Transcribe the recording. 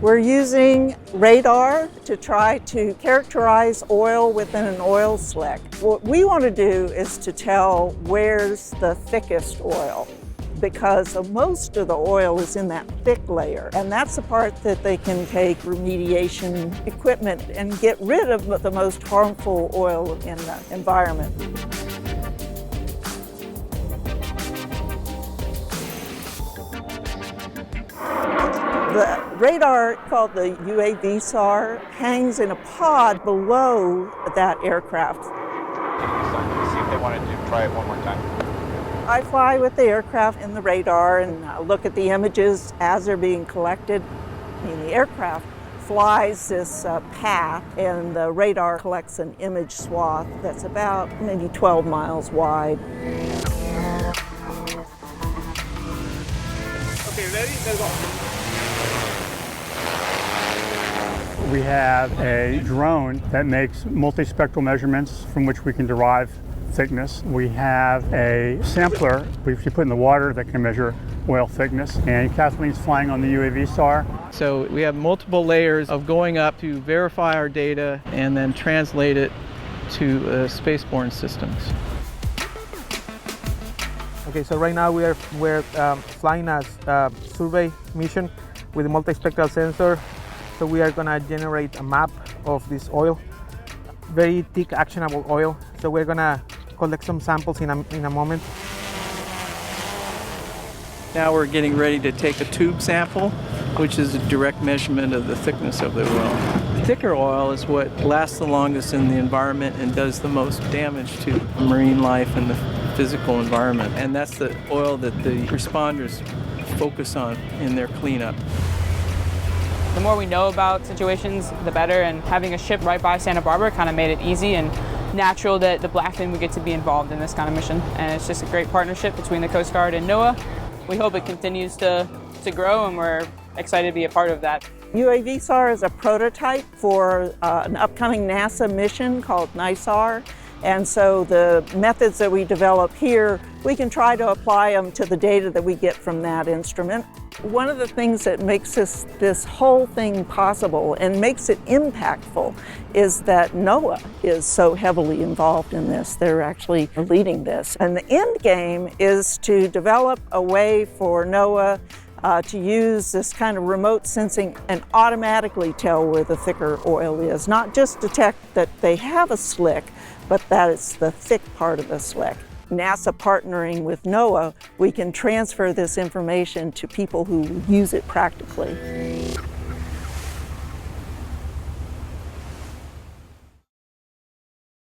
We're using radar to try to characterize oil within an oil slick. What we want to do is to tell where's the thickest oil, because most of the oil is in that thick layer, and that's the part that they can take remediation equipment and get rid of the most harmful oil in the environment. The radar, called the UAV SAR, hangs in a pod below that aircraft. See if they wanted to try it one more time. I fly with the aircraft in the radar and look at the images as they're being collected. And the aircraft flies this path, and the radar collects an image swath that's about maybe 12 miles wide. Okay, ready? Let's go. We have a drone that makes multispectral measurements from which we can derive thickness. We have a sampler we put in the water that can measure oil thickness, and Kathleen's flying on the UAV SAR. So we have multiple layers of going up to verify our data and then translate it to spaceborne systems. Okay, so right now we're flying a survey mission with a multispectral sensor. So we are going to generate a map of this oil, very thick, actionable oil. So we're going to collect some samples in a moment. Now we're getting ready to take a tube sample, which is a direct measurement of the thickness of the oil. Thicker oil is what lasts the longest in the environment and does the most damage to marine life and the physical environment. And that's the oil that the responders focus on in their cleanup. The more we know about situations, the better, and having a ship right by Santa Barbara kind of made it easy and natural that the Blackfin would get to be involved in this kind of mission. And it's just a great partnership between the Coast Guard and NOAA. We hope it continues to grow, and we're excited to be a part of that. UAV SAR is a prototype for an upcoming NASA mission called NISAR. And so the methods that we develop here, we can try to apply them to the data that we get from that instrument. One of the things that makes this whole thing possible and makes it impactful is that NOAA is so heavily involved in this. They're actually leading this. And the end game is to develop a way for NOAA to use this kind of remote sensing and automatically tell where the thicker oil is. Not just detect that they have a slick, but that it's the thick part of the slick. NASA partnering with NOAA, we can transfer this information to people who use it practically.